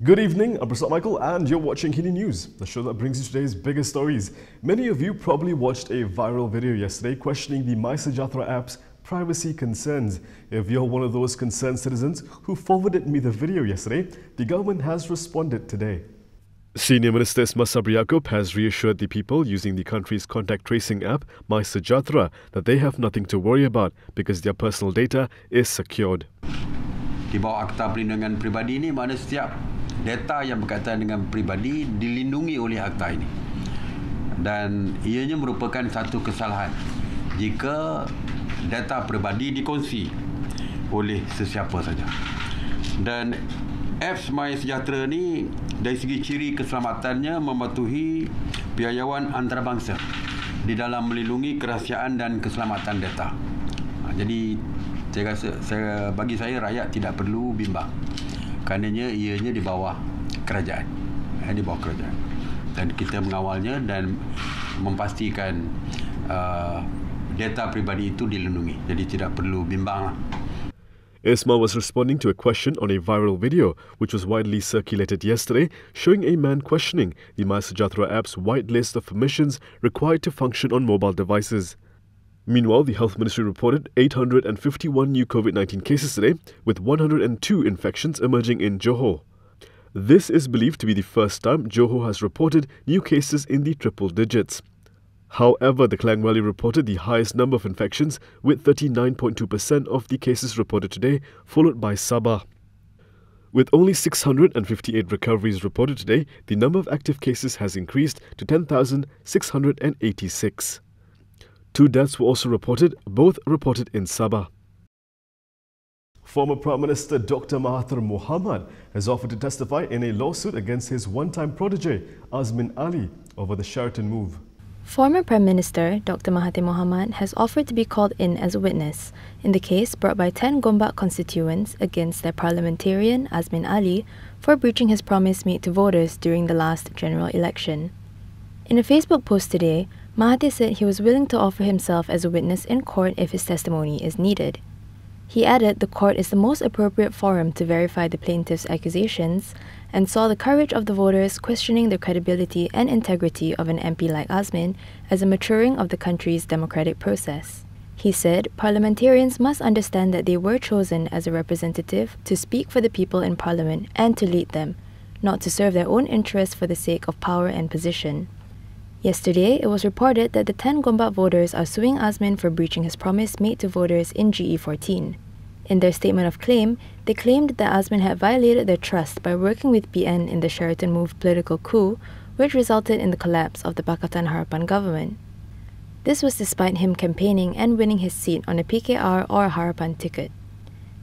Good evening, I'm Prasad Michael and you're watching Hindi News, the show that brings you today's biggest stories. Many of you probably watched a viral video yesterday questioning the MySejahtera app's privacy concerns. If you're one of those concerned citizens who forwarded me the video yesterday, the government has responded today. Senior Minister Ismat Sabri Yaakob has reassured the people using the country's contact tracing app MySejahtera that they have nothing to worry about because their personal data is secured. Di bawah Akta Perlindungan Pribadi ini, mana setiap data yang berkaitan dengan pribadi dilindungi oleh akta ini. Dan ianya merupakan satu kesalahan jika data pribadi dikongsi oleh sesiapa saja. Dan apps MySejahtera ni dari segi ciri keselamatannya mematuhi piawaian antarabangsa di dalam melindungi kerahsiaan dan keselamatan data. Jadi bagi saya rakyat tidak perlu bimbang. Karenanya ianya di bawah kerajaan. Di bawah kerajaan. Dan kita mengawalnya dan memastikan data pribadi itu dilindungi. Jadi tidak perlu bimbanglah. Isma was responding to a question on a viral video which was widely circulated yesterday showing a man questioning the MySejahtera app's wide list of permissions required to function on mobile devices. Meanwhile, the Health Ministry reported 851 new COVID-19 cases today, with 102 infections emerging in Johor. This is believed to be the first time Johor has reported new cases in the triple digits. However, the Klang Valley reported the highest number of infections, with 39.2% of the cases reported today, followed by Sabah. With only 658 recoveries reported today, the number of active cases has increased to 10,686. 2 deaths were also reported, both reported in Sabah. Former Prime Minister Dr. Mahathir Mohamad has offered to testify in a lawsuit against his one-time protege, Azmin Ali, over the Sheraton move. Former Prime Minister Dr. Mahathir Mohamad has offered to be called in as a witness in the case brought by 10 Gombak constituents against their parliamentarian Azmin Ali for breaching his promise made to voters during the last general election. In a Facebook post today, Mahathir said he was willing to offer himself as a witness in court if his testimony is needed. He added the court is the most appropriate forum to verify the plaintiff's accusations and saw the courage of the voters questioning the credibility and integrity of an MP like Azmin as a maturing of the country's democratic process. He said parliamentarians must understand that they were chosen as a representative to speak for the people in parliament and to lead them, not to serve their own interests for the sake of power and position. Yesterday, it was reported that the 10 Gombak voters are suing Azmin for breaching his promise made to voters in GE14. In their statement of claim, they claimed that Azmin had violated their trust by working with PN in the Sheraton Move political coup, which resulted in the collapse of the Pakatan Harapan government. This was despite him campaigning and winning his seat on a PKR or Harapan ticket.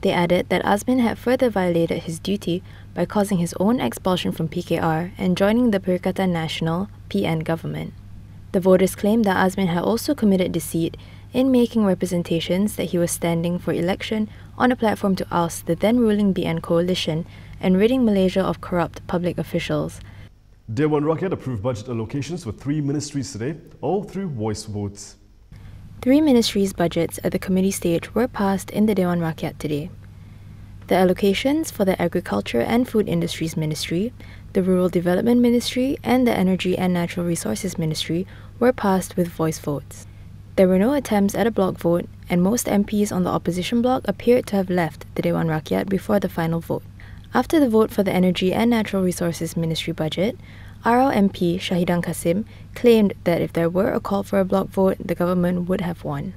They added that Azmin had further violated his duty by causing his own expulsion from PKR and joining the Perikatan Nasional (PN) government. The voters claimed that Azmin had also committed deceit in making representations that he was standing for election on a platform to oust the then-ruling BN coalition and ridding Malaysia of corrupt public officials. Dewan Rakyat approved budget allocations for 3 ministries today, all through voice votes. 3 ministries' budgets at the committee stage were passed in the Dewan Rakyat today. The allocations for the Agriculture and Food Industries Ministry, the Rural Development Ministry, and the Energy and Natural Resources Ministry were passed with voice votes. There were no attempts at a block vote, and most MPs on the opposition bloc appeared to have left the Dewan Rakyat before the final vote. After the vote for the Energy and Natural Resources Ministry budget, RL MP Shahidan Kasim claimed that if there were a call for a block vote, the government would have won.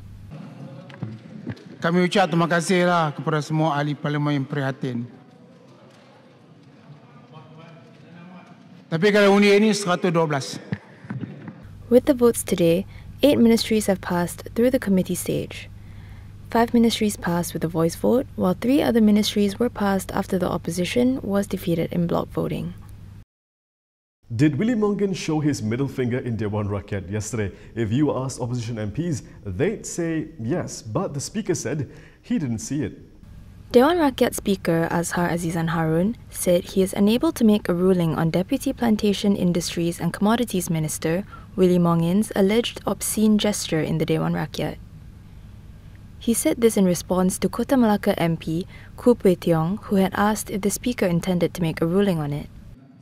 Kami ucap terima kasihlah kepada semua ahli parlimen yang prihatin. Tapi kalau undi ini 112. With the votes today, 8 ministries have passed through the committee stage. 5 ministries passed with a voice vote, while 3 other ministries were passed after the opposition was defeated in block voting. Did Willie Mongan show his middle finger in Dewan Rakyat yesterday? If you asked opposition MPs, they'd say yes, but the speaker said he didn't see it. Dewan Rakyat Speaker Azhar Azizan Harun said he is unable to make a ruling on Deputy Plantation Industries and Commodities Minister Willie Mongan's alleged obscene gesture in the Dewan Rakyat. He said this in response to Kota Melaka MP Khoo Pui Tiong, who had asked if the Speaker intended to make a ruling on it.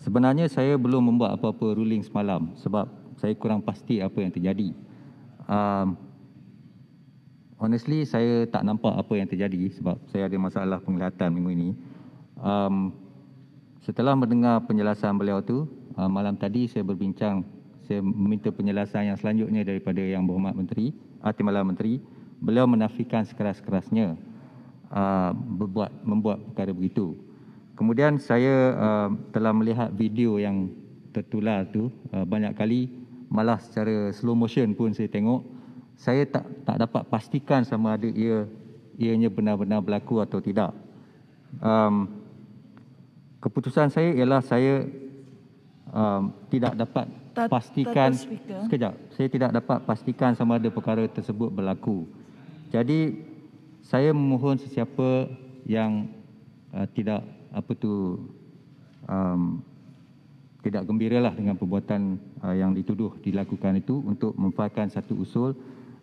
Sebenarnya saya belum membuat apa-apa ruling semalam sebab saya kurang pasti apa yang terjadi. Honestly, saya tak nampak apa yang terjadi sebab saya ada masalah penglihatan minggu ini. Setelah mendengar penjelasan beliau tu, malam tadi saya berbincang, saya meminta penjelasan yang selanjutnya daripada Yang Berhormat Menteri, Timbalan Menteri. Beliau menafikan sekeras-kerasnya membuat perkara begitu. Kemudian saya telah melihat video yang tertular tu banyak kali, malah secara slow motion pun saya tengok. Saya tak dapat pastikan sama ada ianya benar-benar berlaku atau tidak. Keputusan saya ialah saya tidak dapat pastikan sekejap. Saya tidak dapat pastikan sama ada perkara tersebut berlaku. Jadi saya memohon sesiapa yang tidak tidak gembiralah dengan perbuatan yang dituduh dilakukan itu untuk memfahamkan satu usul,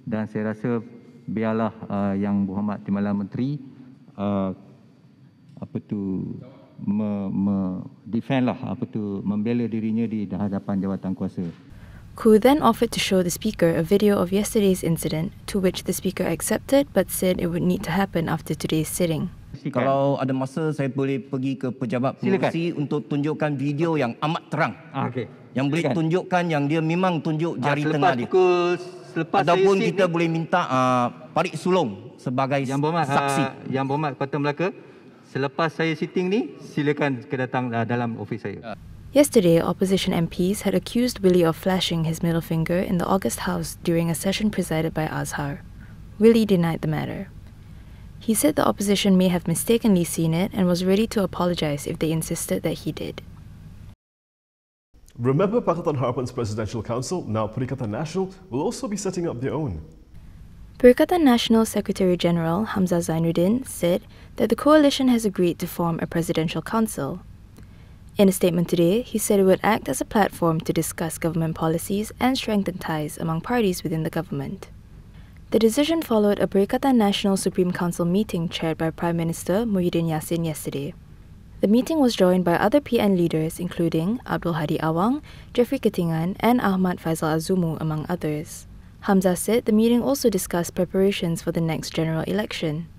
dan saya rasa biarlah Yang Berhormat Timbalan Menteri membela dirinya di hadapan jawatan kuasa. Khoo then offered to show the Speaker a video of yesterday's incident, to which the Speaker accepted but said it would need to happen after today's sitting. Kalau ada masa, saya boleh pergi ke pejabat pengurusi untuk tunjukkan video yang amat terang. Yang boleh tunjukkan yang dia memang tunjuk jari tengah dia. Ataupun kita boleh minta Parik Sulong sebagai saksi. Yang Berhormat Kota Melaka, selepas saya sitting ni, silakan datang dalam ofis saya. Yesterday, opposition MPs had accused Willie of flashing his middle finger in the August House during a session presided by Azhar. Willie denied the matter. He said the opposition may have mistakenly seen it and was ready to apologize if they insisted that he did. Remember, Pakatan Harapan's Presidential Council, now Perikatan Nasional, will also be setting up their own. Perikatan Nasional Secretary General Hamzah Zainuddin said that the coalition has agreed to form a presidential council. In a statement today, he said it would act as a platform to discuss government policies and strengthen ties among parties within the government. The decision followed a Perikatan Nasional Supreme Council meeting chaired by Prime Minister Muhyiddin Yassin yesterday. The meeting was joined by other PN leaders including Abdul Hadi Awang, Jeffrey Ketingan and Ahmad Faisal Azumu, among others. Hamzah said the meeting also discussed preparations for the next general election.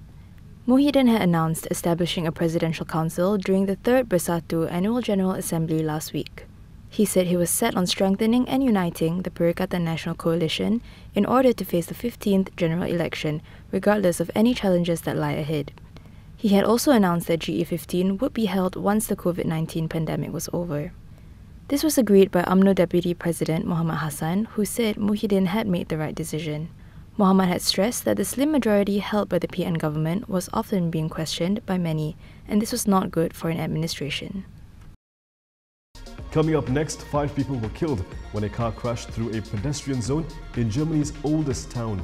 Muhyiddin had announced establishing a presidential council during the 3rd Bersatu Annual General Assembly last week. He said he was set on strengthening and uniting the Perikatan Nasional Coalition in order to face the 15th general election, regardless of any challenges that lie ahead. He had also announced that GE15 would be held once the COVID-19 pandemic was over. This was agreed by UMNO Deputy President Muhammad Hassan, who said Muhyiddin had made the right decision. Muhammad had stressed that the slim majority held by the PN government was often being questioned by many, and this was not good for an administration. Coming up next, 5 people were killed when a car crashed through a pedestrian zone in Germany's oldest town.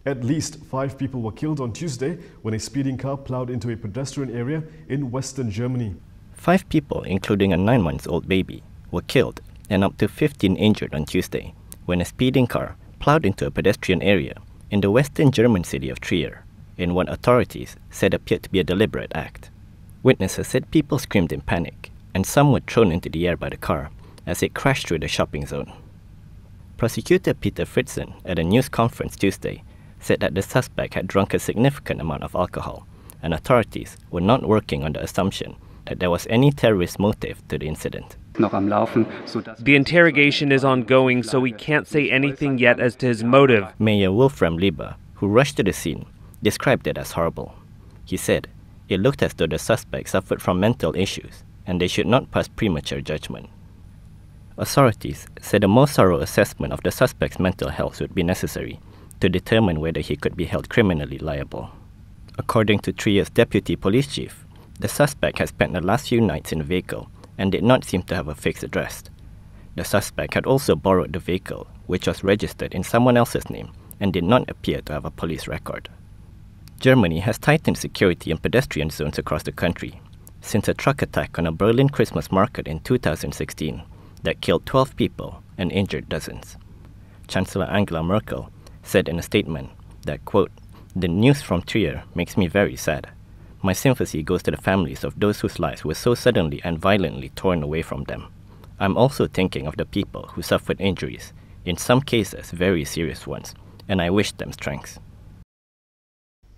At least 5 people were killed on Tuesday when a speeding car plowed into a pedestrian area in western Germany. 5 people, including a 9-month-old baby, were killed and up to 15 injured on Tuesday when a speeding car plowed into a pedestrian area in the western German city of Trier, in what authorities said appeared to be a deliberate act. Witnesses said people screamed in panic, and some were thrown into the air by the car as it crashed through the shopping zone. Prosecutor Peter Fritzen, at a news conference Tuesday, said that the suspect had drunk a significant amount of alcohol, and authorities were not working on the assumption that there was any terrorist motive to the incident. The interrogation is ongoing, so we can't say anything yet as to his motive. Mayor Wolfram Lieber, who rushed to the scene, described it as horrible. He said it looked as though the suspect suffered from mental issues, and they should not pass premature judgment. Authorities said a more thorough assessment of the suspect's mental health would be necessary to determine whether he could be held criminally liable. According to Trier's deputy police chief, the suspect had spent the last few nights in the vehicle and did not seem to have a fixed address. The suspect had also borrowed the vehicle, which was registered in someone else's name and did not appear to have a police record. Germany has tightened security in pedestrian zones across the country since a truck attack on a Berlin Christmas market in 2016 that killed 12 people and injured dozens. Chancellor Angela Merkel said in a statement that, quote, "The news from Trier makes me very sad. My sympathy goes to the families of those whose lives were so suddenly and violently torn away from them. I'm also thinking of the people who suffered injuries, in some cases very serious ones, and I wish them strength."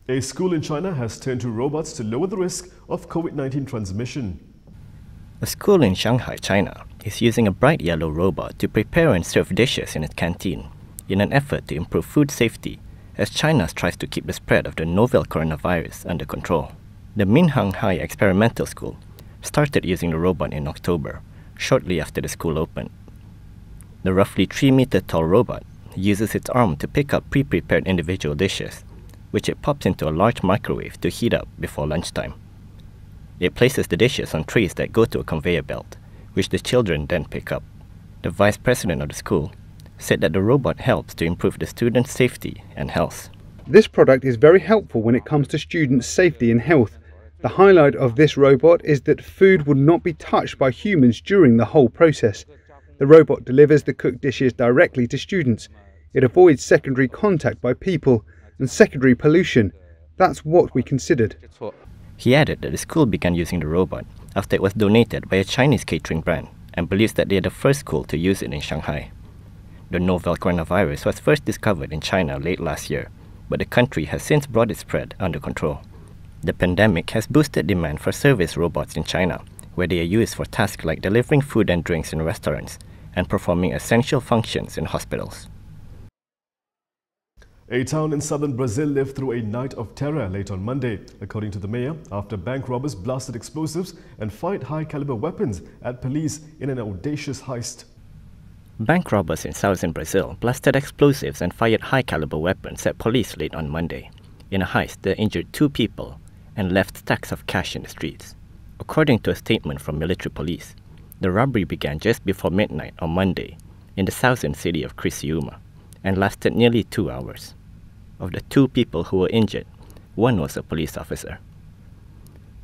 A school in China has turned to robots to lower the risk of COVID-19 transmission. A school in Shanghai, China, is using a bright yellow robot to prepare and serve dishes in its canteen in an effort to improve food safety as China tries to keep the spread of the novel coronavirus under control. The Minhang High Experimental School started using the robot in October, shortly after the school opened. The roughly 3-meter-tall robot uses its arm to pick up pre-prepared individual dishes, which it pops into a large microwave to heat up before lunchtime. It places the dishes on trays that go to a conveyor belt, which the children then pick up. The vice president of the school said that the robot helps to improve the students' safety and health. This product is very helpful when it comes to students' safety and health. The highlight of this robot is that food would not be touched by humans during the whole process. The robot delivers the cooked dishes directly to students. It avoids secondary contact by people and secondary pollution. That's what we considered. He added that the school began using the robot after it was donated by a Chinese catering brand and believes that they are the first school to use it in Shanghai. The novel coronavirus was first discovered in China late last year, but the country has since brought its spread under control. The pandemic has boosted demand for service robots in China, where they are used for tasks like delivering food and drinks in restaurants and performing essential functions in hospitals. A town in southern Brazil lived through a night of terror late on Monday, according to the mayor, after bank robbers blasted explosives and fired high-caliber weapons at police in an audacious heist. Bank robbers in southern Brazil blasted explosives and fired high-caliber weapons at police late on Monday, in a heist that injured 2 people and left stacks of cash in the streets. According to a statement from military police, the robbery began just before midnight on Monday in the southern city of Criciúma and lasted nearly 2 hours. Of the 2 people who were injured, one was a police officer.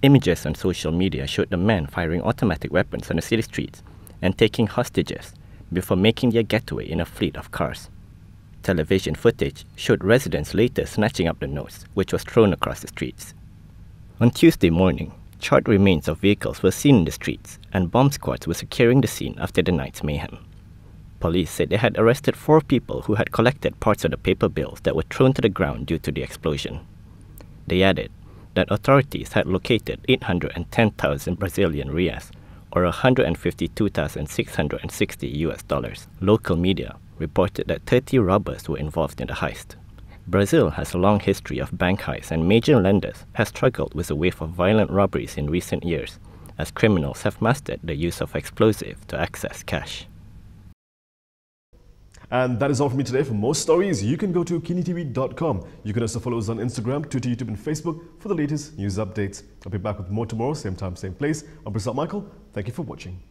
Images on social media showed the men firing automatic weapons on the city streets and taking hostages before making their getaway in a fleet of cars. Television footage showed residents later snatching up the notes, which was thrown across the streets. On Tuesday morning, charred remains of vehicles were seen in the streets and bomb squads were securing the scene after the night's mayhem. Police said they had arrested 4 people who had collected parts of the paper bills that were thrown to the ground due to the explosion. They added that authorities had located 810,000 Brazilian reais, or $152,660. Local media reported that 30 robbers were involved in the heist. Brazil has a long history of bank heists, and major lenders have struggled with a wave of violent robberies in recent years, as criminals have mastered the use of explosives to access cash. And that is all from me today. For more stories, you can go to KiniTV.com. You can also follow us on Instagram, Twitter, YouTube and Facebook for the latest news updates. I'll be back with more tomorrow, same time, same place. I'm Prasad Michael. Thank you for watching.